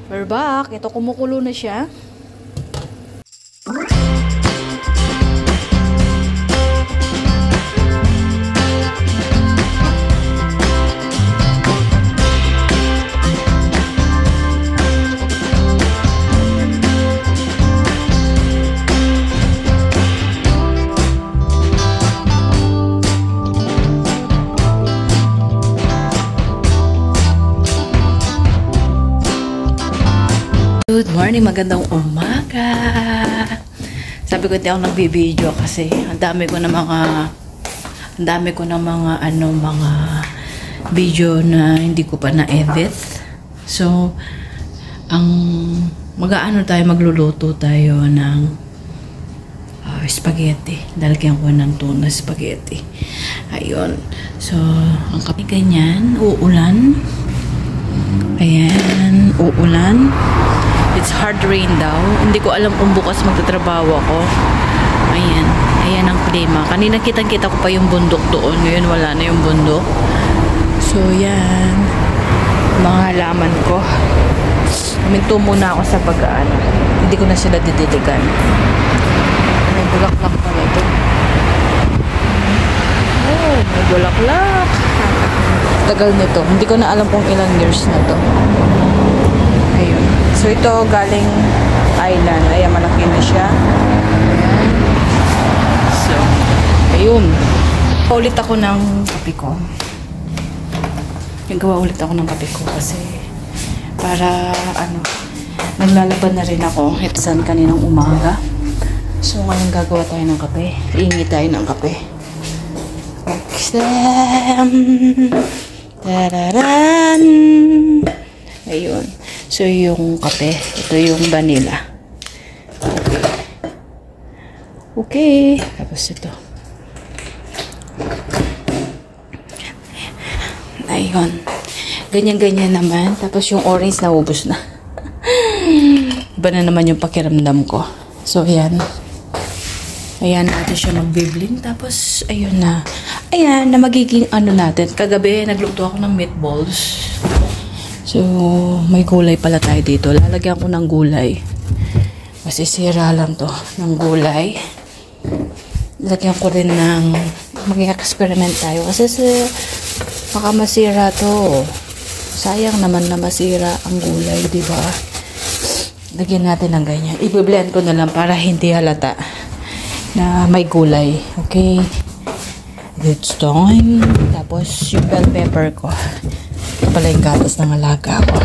We're back. Ito, kumukulo na siya. Good morning, magandang umaga. Sabi ko hindi ako nagbibideo kasi ang dami ko na mga video na hindi ko pa na-edit. So, magluluto tayo ng spaghetti. Lalagyan ko ng tuna spaghetti. Ayun. So, ang kape ganyan, uulan. Ayan, uulan. It's hard rain daw. Hindi ko alam kung bukas magtatrabaho ako. Ayan. Ayan ang klima. Kanina kitang-kita ko pa yung bundok doon. Ngayon wala na yung bundok. So, yan. Mga halaman ko. Huminto muna ako sa pag-aan. Hindi ko na sila didiligan. May bulaklak pala ito. Oh, may bulaklak. Tagal nito. Hindi ko na alam kung ilang years na to. Ayun. So, ito galing Thailand. Ayan, malaki na siya. Ayan. So, ayun. Ulit ako ng kape ko. Gawa ulit ako ng kape ko kasi para, naglalabad na rin ako. Itsan kaninang umaga. So, ngayon gagawa tayo ng kape. Iingi tayo ng kape. Okay. Tararan! Ayun. So, yung kape. Ito yung vanilla. Okay. Tapos ito. Ayun. Ganyan-ganyan naman. Tapos yung orange naubos na. Iba na naman yung pakiramdam ko. So, ayan. Ayan natin siya mag-bibling. Tapos, ayun na. Ayan, na magiging natin. Kagabi, nagluto ako ng meatballs. So, may gulay pala tayo dito. Lalagyan ko ng gulay. Masisira lang to ng gulay. Lalagyan ko rin ng mag-experiment tayo. Kasi baka masira to. Sayang naman na masira ang gulay, diba? Lagyan natin ng ganyan. I-blend ko na lang para hindi halata na may gulay. Okay? It's time. Tapos, yung bell pepper ko. Ito pala yung gatas ng alaga ko.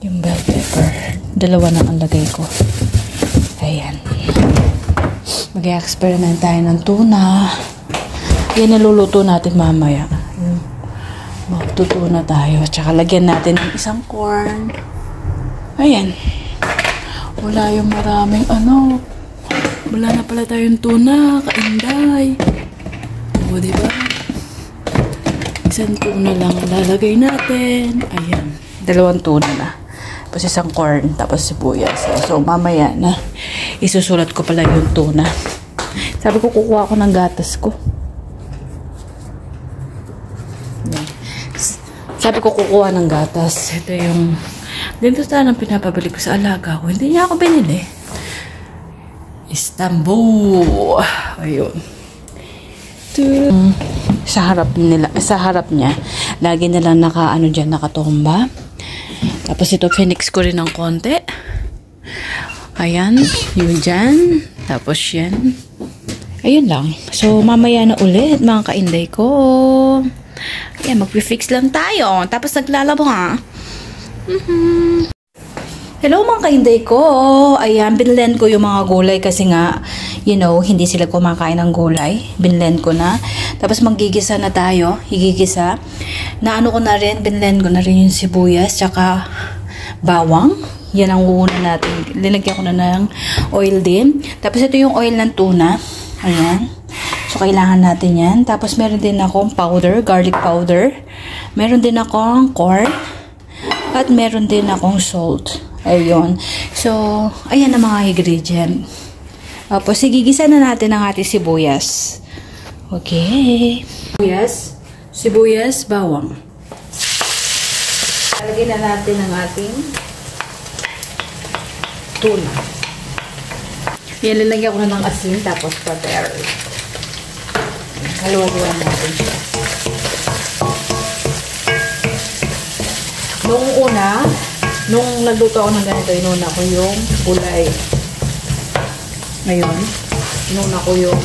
Yung bell pepper. Dalawa na ang lagay ko. Ayan. Mag-experiment tayo ng tuna. Yan naluluto natin mamaya. Magtutuna tayo. Tsaka lagyan natin ng isang corn. Ayan. Wala yung maraming Wala na pala tayong tuna. Kainday. O, diba? Isang tuna lang lalagay natin. Ayan. 2 tuna na. Tapos isang corn. Tapos sibuyas. So, mamaya na. Isusulat ko pala yung tuna. Sabi ko, kukuha ako ng gatas ko. Ayan. Sabi ko, kukuha ng gatas. Ito yung... Dito sana pinapabili ko sa alaga ko. Hindi niya ako binili. Istanbul. Ayun. Sa harap niya, lagi nilang nakatumba. Tapos ito, phoenix ko rin ng konti. Ayan, yun dyan. Tapos yan. Ayun lang. So, mamaya na ulit, mga kainday ko. Ayan, mag-fix lang tayo. Tapos naglalabo, ha? Hello mga kainday ko. Ayan, binlend ko yung mga gulay kasi nga, hindi sila kumakain ng gulay. Binlend ko na. Tapos magigisa na tayo. Higigisa. Ko na rin, binlend ko na rin yung sibuyas, tsaka bawang. Yan ang una natin. Linagyan ko na ng oil din. Tapos ito yung oil ng tuna. Ayan. So, kailangan natin yan. Tapos meron din akong powder, garlic powder. Meron din akong corn. At meron din akong salt. Ayun. So, ayan ang mga ingredient. Tapos, igigisa na natin ang ating sibuyas. Okay. Sibuyas, bawang. lalagyan na natin ang ating tuna. Yan, lalagyan ko na ng asin, tapos butter. Haluan natin siya. Nung nagluto ako ng ganito, inuna ko yung gulay. Ngayon, inuna ko yung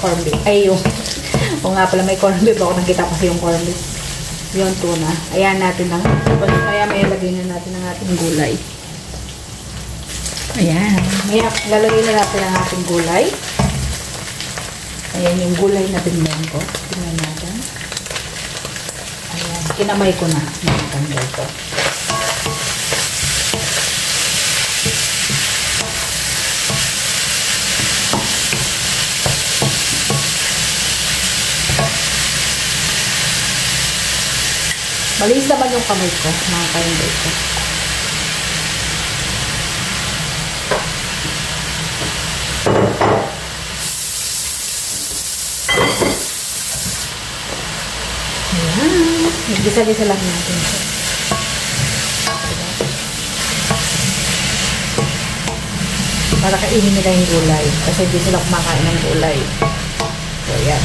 corned beef. Ay, yung, o nga pala, may corned beef ako. Nakita kasi yung corned beef. Yung tuna. Ayan natin lang. Kaya may lagay na natin ang ating gulay. Ayan. Maya, lalagay na natin ang ating gulay. Ayan yung gulay na binigyan ko. Tingnan natin. Ayan. Kinamay ko na. Nakatanggal ko. Malinis naman yung kamay ko, mga kainday ko. Ayan. Gisa-gisa lang natin ito. Para kainin nila yung gulay. Kasi hindi sila kumakain ng gulay. So, ayan.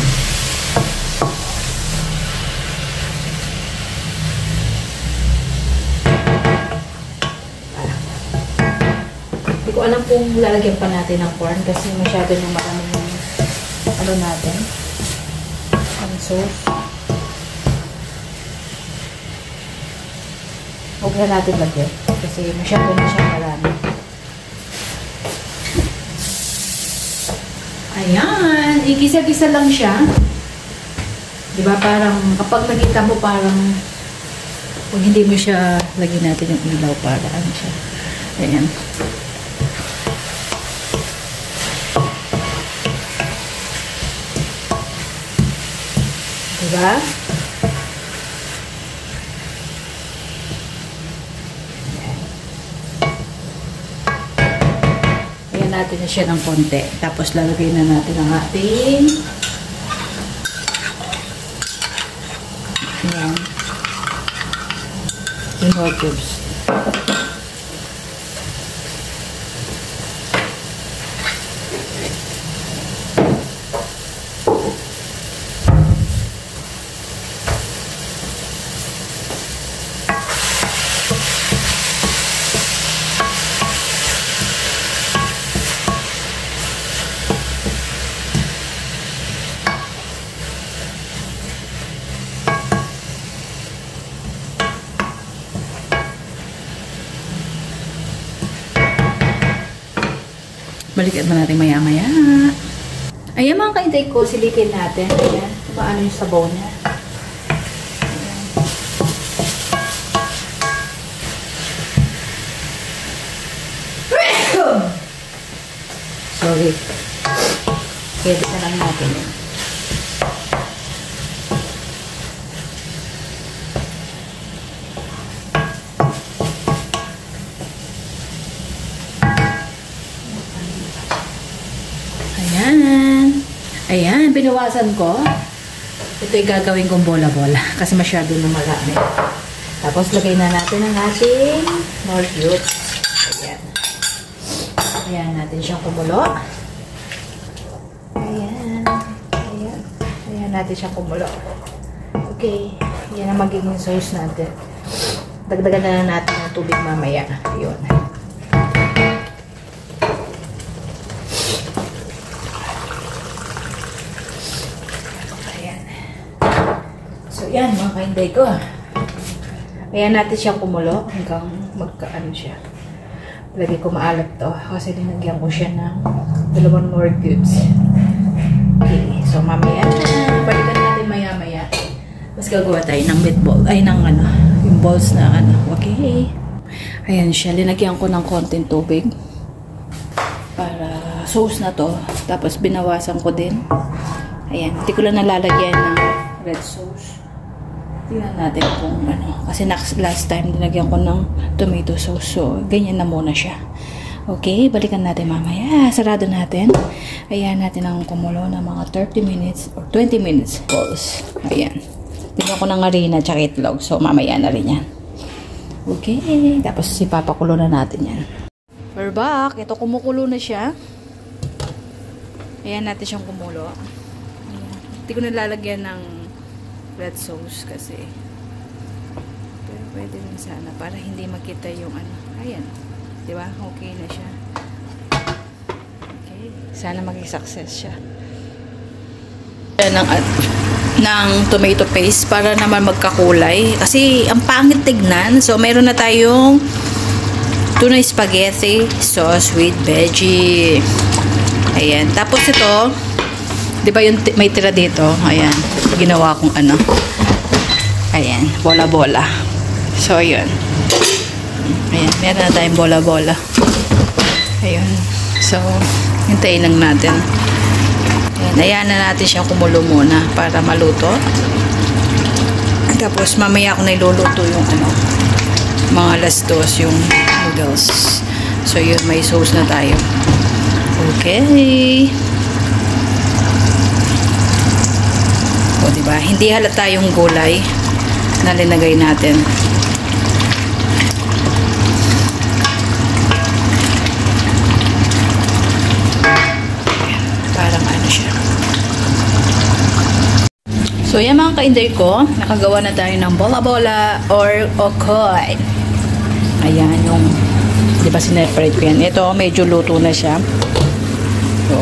Hindi ko alam kung lalagyan pa natin ng corn kasi masyado nang maraming ano natin. Ang sauce. Huwag na natin lagyan kasi masyado na siya marami. Ayan. Igisa-gisa lang siya. Diba parang kapag nakita mo parang kung hindi mo siya lagyan natin yung ilaw para ano siya. Ayan. Diba? Ayan natin na siya ng konti. Tapos lalagay na natin ang ating ayan. Yung cubes. Balikan mo natin maya-maya. Ayan mga kaintay ko, silipin natin. Ayan, paano yung sabaw niya. Ayan. Sorry. Edit na lang natin yun. Ayan, binawasan ko. Ito ay gagawin kong bola-bola kasi masyado na marami. Tapos lagay na natin ang ating more cubes. Ayan. Ayan natin siyang kumulo. Ayan. Ayan. Ayan natin siyang kumulo. Okay. Yan ang magiging sauce natin. Dagdagan na natin ng tubig mamaya. Ayun. Yan, mga kainday ko. Ayan natin siyang kumulo hanggang magkaano siya. Lagi ko maalat to kasi linagyan ko siya ng 2 more cubes. Okay, so mamaya, balikan natin maya-maya. Mas gagawa tayo ng meatball. Ay, ng ano, yung balls na ano. Okay. Ayan siya, linagyan ko ng konting tubig para sauce na to. Tapos binawasan ko din. Ayan, hindi ko lang nalalagyan ng red sauce. Tingnan natin kung ano. Kasi last time, dinagyan ko ng tomato sauce. So, ganyan na muna siya. Okay, balikan natin mamaya. Sarado natin. Ayan natin ang kumulo ng mga 30 minutes or 20 minutes. Balls. Ayan. Tingnan ko ng harina at itlog. So, mamaya na rin yan. Okay. Tapos ipapakulo na natin yan. We're back. Ito kumukulo na siya. Ayan natin siyang kumulo. Ayan. Hindi ko nalalagyan ng red sauce kasi. Pero pwede rin sana para hindi makita yung ano. Ayan. Diba? Okay na siya. Okay. Sana maging success siya. Ng tomato paste para naman magkakulay. Kasi ang pangit tignan. So, meron na tayong tuna spaghetti sauce with veggie. Ayan. Tapos ito, di ba yung may tira dito? Ayan. Ginawa kong ano. Ayan. Bola-bola. So, ayan. Ayan. Meron na tayong bola-bola. Ayan. So, hintayin lang natin. Ayan na natin siyang kumulo muna para maluto. Tapos mamaya ako na iluluto yung ano, mga lastos, yung noodles. So yun, may sauce na tayo. Okay. O diba, hindi halata yung gulay na linagay natin. Parang ano siya. So, yan mga ka-inday ko, nakagawa na tayo ng bola-bola or okoy. Ayan, yung, di ba sineparate ko yan? Ito, medyo luto na siya. So,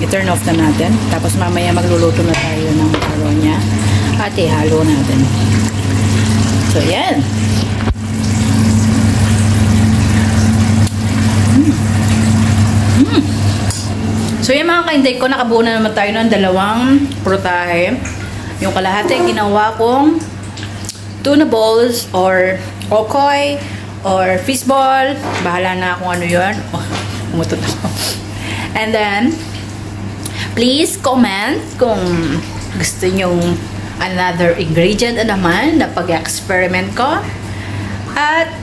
i-turn off na natin. Tapos mamaya magluluto na tayo ng macaronya at ihalo natin. So, yan. So, yan mga ka-inday ko, nakabuo na naman tayo ng dalawang prutahe. Yung kalahati, ginawa kong tuna balls or okoy or fishball. Bahala na kung ano yun. Oh, umutot ako. And then, please comment kung gusto nyong another ingredient na naman na pag-experiment ko. At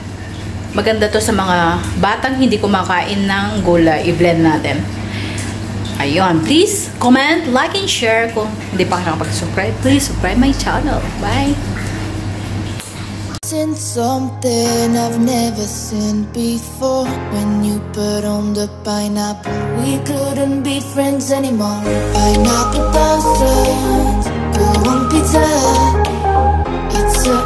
maganda to sa mga batang hindi kumakain ng gulay. I-blend natin. Ayun, please comment, like, and share. Kung hindi pa ka nakapag-subscribe, please subscribe my channel. Bye! Seen something I've never seen before. When you put on the pineapple, we couldn't be friends anymore. Pineapple thousand, go on pizza. It's a